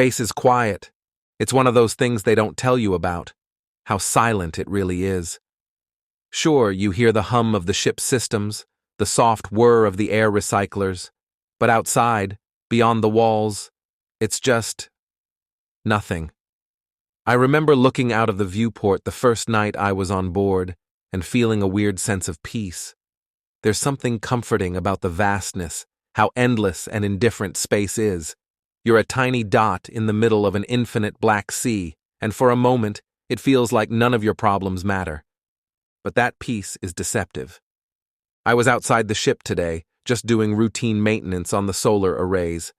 Space is quiet. It's one of those things they don't tell you about, how silent it really is. Sure, you hear the hum of the ship's systems, the soft whir of the air recyclers, but outside, beyond the walls, it's just nothing. I remember looking out of the viewport the first night I was on board and feeling a weird sense of peace. There's something comforting about the vastness, how endless and indifferent space is. You're a tiny dot in the middle of an infinite black sea, and for a moment, it feels like none of your problems matter. But that peace is deceptive. I was outside the ship today, just doing routine maintenance on the solar arrays.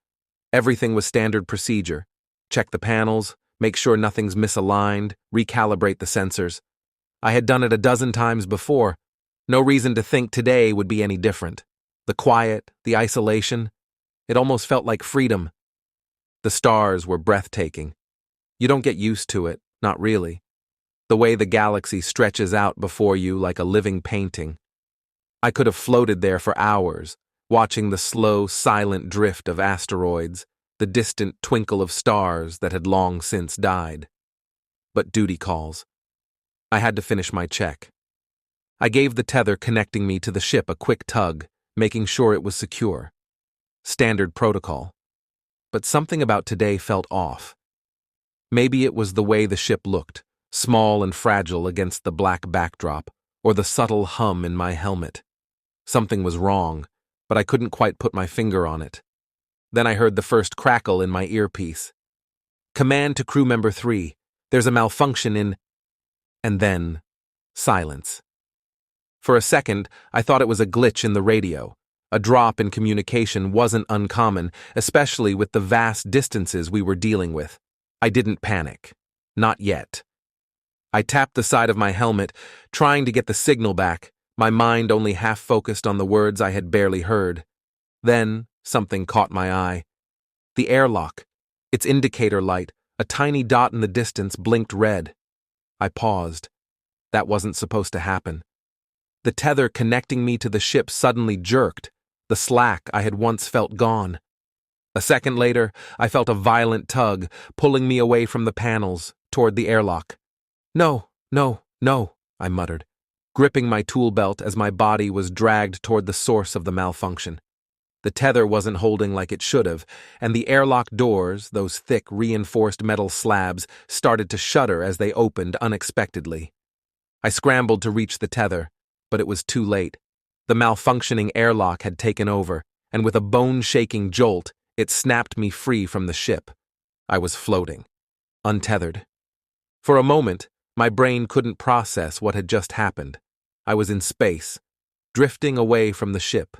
Everything was standard procedure. Check the panels, make sure nothing's misaligned, recalibrate the sensors. I had done it a dozen times before. No reason to think today would be any different. The quiet, the isolation, it almost felt like freedom. The stars were breathtaking. You don't get used to it, not really. The way the galaxy stretches out before you like a living painting. I could have floated there for hours, watching the slow, silent drift of asteroids, the distant twinkle of stars that had long since died. But duty calls. I had to finish my check. I gave the tether connecting me to the ship a quick tug, making sure it was secure. Standard protocol. But something about today felt off. Maybe it was the way the ship looked, small and fragile against the black backdrop, or the subtle hum in my helmet. Something was wrong, but I couldn't quite put my finger on it. Then I heard the first crackle in my earpiece. "Command to crew member 3. There's a malfunction in..." And then, silence. For a second, I thought it was a glitch in the radio. A drop in communication wasn't uncommon, especially with the vast distances we were dealing with. I didn't panic. Not yet. I tapped the side of my helmet, trying to get the signal back, my mind only half focused on the words I had barely heard. Then, something caught my eye. The airlock. Its indicator light, a tiny dot in the distance, blinked red. I paused. That wasn't supposed to happen. The tether connecting me to the ship suddenly jerked, the slack I had once felt gone. A second later, I felt a violent tug, pulling me away from the panels, toward the airlock. "No, no, no," I muttered, gripping my tool belt as my body was dragged toward the source of the malfunction. The tether wasn't holding like it should have, and the airlock doors, those thick, reinforced metal slabs, started to shudder as they opened unexpectedly. I scrambled to reach the tether, but it was too late. The malfunctioning airlock had taken over, and with a bone-shaking jolt, it snapped me free from the ship. I was floating, untethered. For a moment, my brain couldn't process what had just happened. I was in space, drifting away from the ship.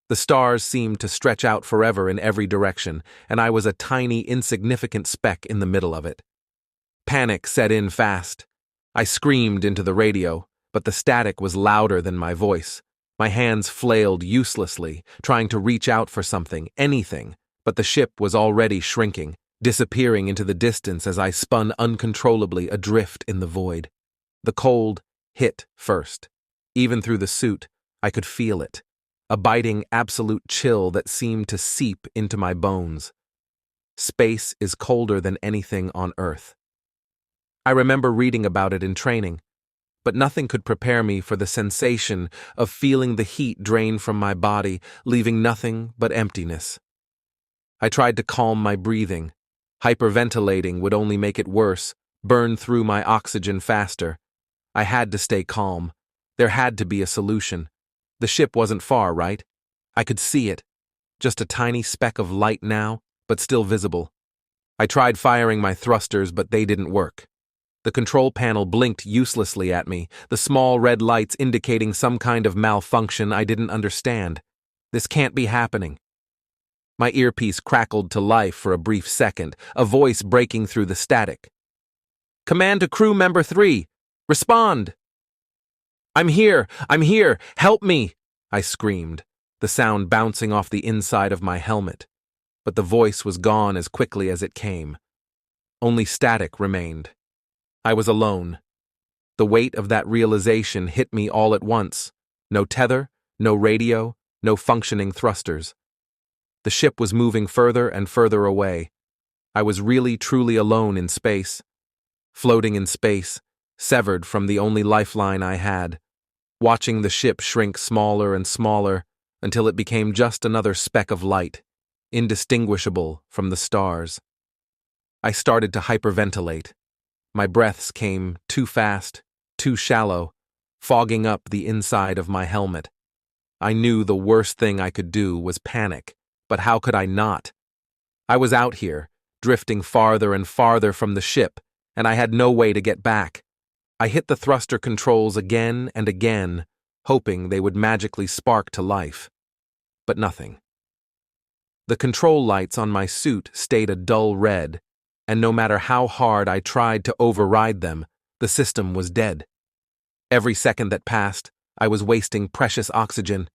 The stars seemed to stretch out forever in every direction, and I was a tiny, insignificant speck in the middle of it. Panic set in fast. I screamed into the radio, but the static was louder than my voice. My hands flailed uselessly, trying to reach out for something, anything, but the ship was already shrinking, disappearing into the distance as I spun uncontrollably adrift in the void. The cold hit first. Even through the suit, I could feel it, a biting absolute chill that seemed to seep into my bones. Space is colder than anything on Earth. I remember reading about it in training, but nothing could prepare me for the sensation of feeling the heat drain from my body, leaving nothing but emptiness. I tried to calm my breathing. Hyperventilating would only make it worse, burn through my oxygen faster. I had to stay calm. There had to be a solution. The ship wasn't far, right? I could see it. Just a tiny speck of light now, but still visible. I tried firing my thrusters, but they didn't work. The control panel blinked uselessly at me, the small red lights indicating some kind of malfunction I didn't understand. This can't be happening. My earpiece crackled to life for a brief second, a voice breaking through the static. "Command to crew member 3. Respond!" I'm here! Help me!" I screamed, the sound bouncing off the inside of my helmet. But the voice was gone as quickly as it came. Only static remained. I was alone. The weight of that realization hit me all at once. No tether, no radio, no functioning thrusters. The ship was moving further and further away. I was really, truly alone in space, floating in space, severed from the only lifeline I had, watching the ship shrink smaller and smaller until it became just another speck of light, indistinguishable from the stars. I started to hyperventilate. My breaths came too fast, too shallow, fogging up the inside of my helmet. I knew the worst thing I could do was panic, but how could I not? I was out here, drifting farther and farther from the ship, and I had no way to get back. I hit the thruster controls again and again, hoping they would magically spark to life. But nothing. The control lights on my suit stayed a dull red, and no matter how hard I tried to override them, the system was dead. Every second that passed, I was wasting precious oxygen,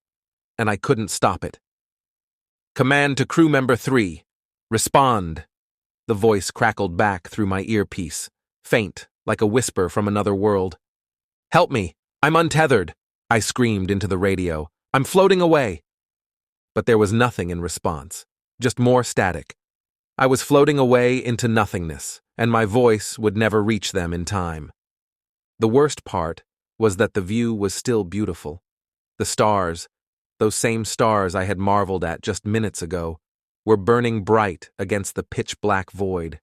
and I couldn't stop it. "Command to crew member 3. Respond." The voice crackled back through my earpiece, faint, like a whisper from another world. "Help me! I'm untethered!" I screamed into the radio. "I'm floating away!" But there was nothing in response, just more static. I was floating away into nothingness, and my voice would never reach them in time. The worst part was that the view was still beautiful. The stars, those same stars I had marveled at just minutes ago, were burning bright against the pitch-black void.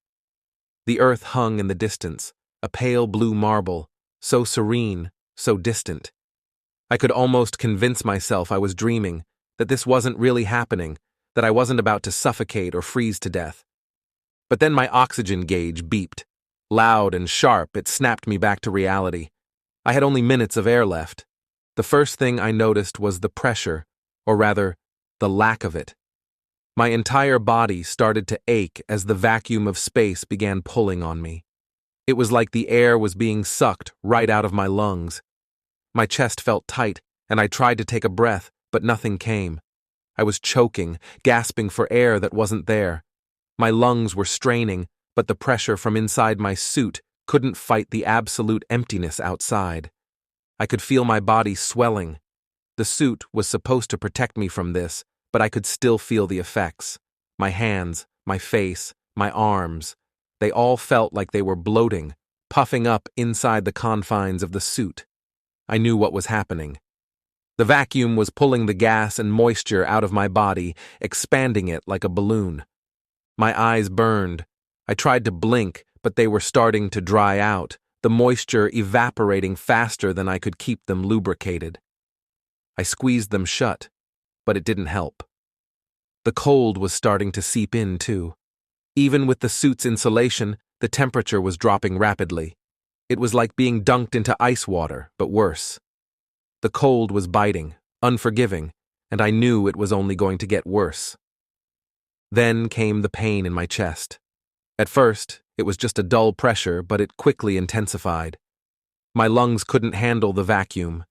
The earth hung in the distance, a pale blue marble, so serene, so distant. I could almost convince myself I was dreaming, that this wasn't really happening, that I wasn't about to suffocate or freeze to death. But then my oxygen gauge beeped. Loud and sharp, it snapped me back to reality. I had only minutes of air left. The first thing I noticed was the pressure, or rather, the lack of it. My entire body started to ache as the vacuum of space began pulling on me. It was like the air was being sucked right out of my lungs. My chest felt tight, and I tried to take a breath, but nothing came. I was choking, gasping for air that wasn't there. My lungs were straining, but the pressure from inside my suit couldn't fight the absolute emptiness outside. I could feel my body swelling. The suit was supposed to protect me from this, but I could still feel the effects. My hands, my face, my arms, they all felt like they were bloating, puffing up inside the confines of the suit. I knew what was happening. The vacuum was pulling the gas and moisture out of my body, expanding it like a balloon. My eyes burned. I tried to blink, but they were starting to dry out, the moisture evaporating faster than I could keep them lubricated. I squeezed them shut, but it didn't help. The cold was starting to seep in, too. Even with the suit's insulation, the temperature was dropping rapidly. It was like being dunked into ice water, but worse. The cold was biting, unforgiving, and I knew it was only going to get worse. Then came the pain in my chest. At first, it was just a dull pressure, but it quickly intensified. My lungs couldn't handle the vacuum.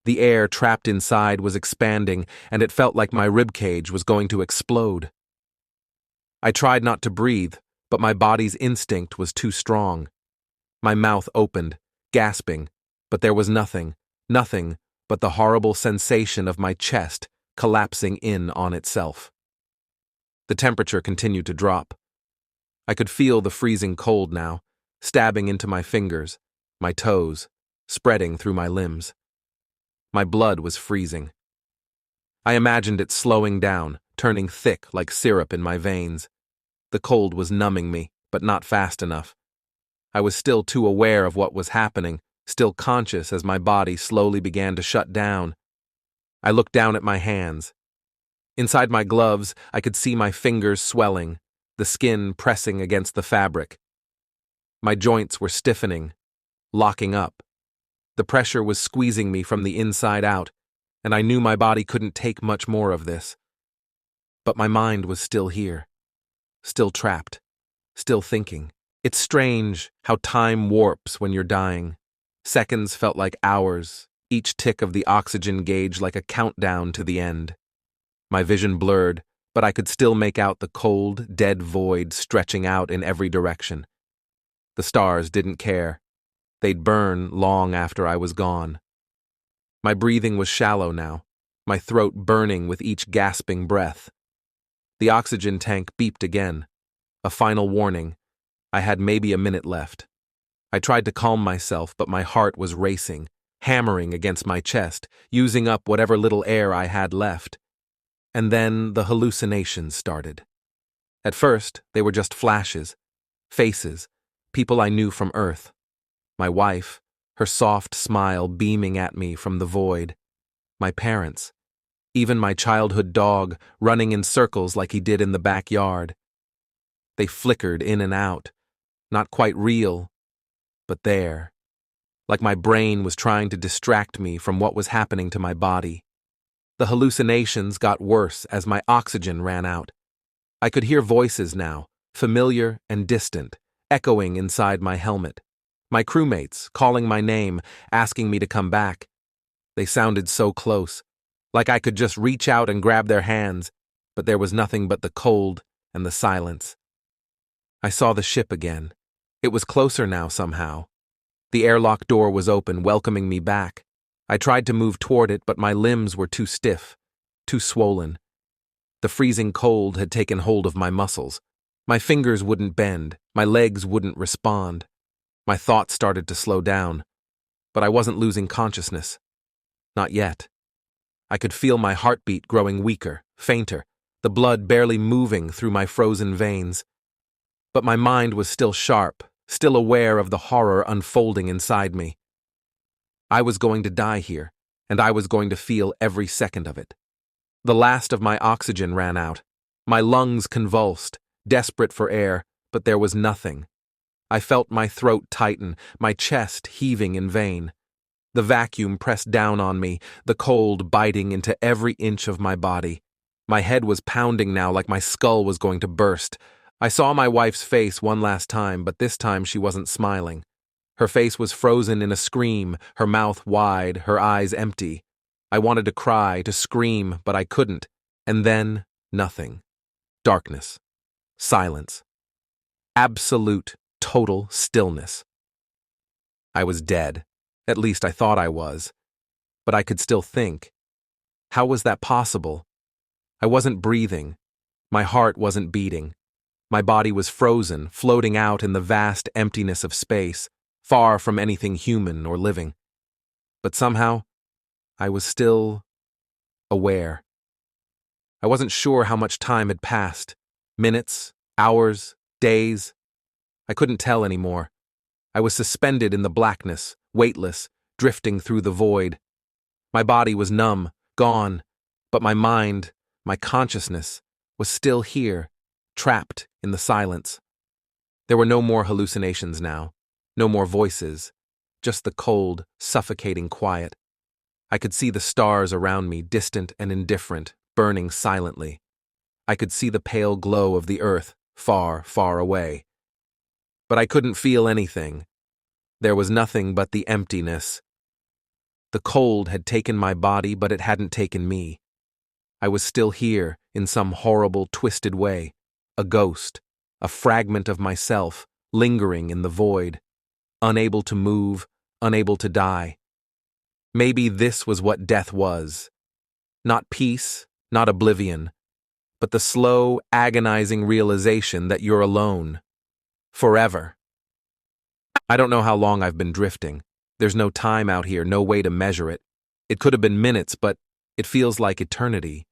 The air trapped inside was expanding, and it felt like my ribcage was going to explode. I tried not to breathe, but my body's instinct was too strong. My mouth opened, gasping, but there was nothing but the horrible sensation of my chest collapsing in on itself. The temperature continued to drop. I could feel the freezing cold now, stabbing into my fingers, my toes, spreading through my limbs. My blood was freezing. I imagined it slowing down, turning thick like syrup in my veins. The cold was numbing me, but not fast enough. I was still too aware of what was happening, still conscious as my body slowly began to shut down. I looked down at my hands. Inside my gloves, I could see my fingers swelling, the skin pressing against the fabric. My joints were stiffening, locking up. The pressure was squeezing me from the inside out, and I knew my body couldn't take much more of this. But my mind was still here, still trapped, still thinking. It's strange how time warps when you're dying. Seconds felt like hours, each tick of the oxygen gauge like a countdown to the end. My vision blurred, but I could still make out the cold, dead void stretching out in every direction. The stars didn't care. They'd burn long after I was gone. My breathing was shallow now, my throat burning with each gasping breath. The oxygen tank beeped again. A final warning. I had maybe a minute left. I tried to calm myself, but my heart was racing, hammering against my chest, using up whatever little air I had left. And then the hallucinations started. At first, they were just flashes, faces, people I knew from Earth. My wife, her soft smile beaming at me from the void. My parents, even my childhood dog running in circles like he did in the backyard. They flickered in and out, not quite real, but there, like my brain was trying to distract me from what was happening to my body. The hallucinations got worse as my oxygen ran out. I could hear voices now, familiar and distant, echoing inside my helmet. My crewmates calling my name, asking me to come back. They sounded so close, like I could just reach out and grab their hands, but there was nothing but the cold and the silence. I saw the ship again. It was closer now somehow. The airlock door was open, welcoming me back. I tried to move toward it, but my limbs were too stiff, too swollen. The freezing cold had taken hold of my muscles. My fingers wouldn't bend, my legs wouldn't respond. My thoughts started to slow down, but I wasn't losing consciousness. Not yet. I could feel my heartbeat growing weaker, fainter, the blood barely moving through my frozen veins. But my mind was still sharp, still aware of the horror unfolding inside me. I was going to die here, and I was going to feel every second of it. The last of my oxygen ran out. My lungs convulsed, desperate for air, but there was nothing. I felt my throat tighten, my chest heaving in vain. The vacuum pressed down on me, the cold biting into every inch of my body. My head was pounding now like my skull was going to burst. I saw my wife's face one last time, but this time she wasn't smiling. Her face was frozen in a scream, her mouth wide, her eyes empty. I wanted to cry, to scream, but I couldn't. And then, nothing. Darkness. Silence. Absolute, total stillness. I was dead. At least I thought I was. But I could still think. How was that possible? I wasn't breathing. My heart wasn't beating. My body was frozen, floating out in the vast emptiness of space, far from anything human or living. But somehow, I was still aware. I wasn't sure how much time had passed. Minutes, hours, days. I couldn't tell anymore. I was suspended in the blackness, weightless, drifting through the void. My body was numb, gone, but my mind, my consciousness, was still here, trapped in the silence. There were no more hallucinations now, no more voices, just the cold, suffocating quiet. I could see the stars around me, distant and indifferent, burning silently. I could see the pale glow of the earth, far, far away. But I couldn't feel anything. There was nothing but the emptiness. The cold had taken my body, but it hadn't taken me. I was still here, in some horrible, twisted way, a ghost, a fragment of myself, lingering in the void, unable to move, unable to die. Maybe this was what death was. Not peace, not oblivion, but the slow, agonizing realization that you're alone. Forever. I don't know how long I've been drifting. There's no time out here, no way to measure it. It could have been minutes, but it feels like eternity.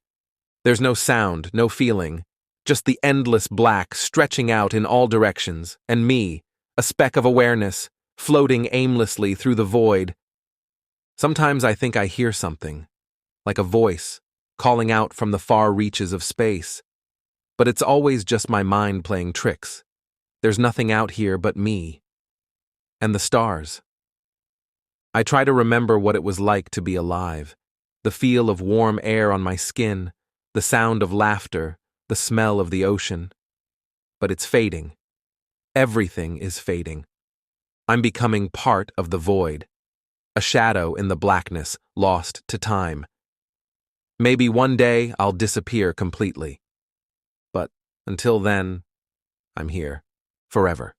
There's no sound, no feeling, just the endless black stretching out in all directions, and me, a speck of awareness, floating aimlessly through the void. Sometimes I think I hear something, like a voice, calling out from the far reaches of space. But it's always just my mind playing tricks. There's nothing out here but me. And the stars. I try to remember what it was like to be alive, the feel of warm air on my skin, the sound of laughter, the smell of the ocean. But it's fading. Everything is fading. I'm becoming part of the void, a shadow in the blackness, lost to time. Maybe one day I'll disappear completely. But until then, I'm here, forever.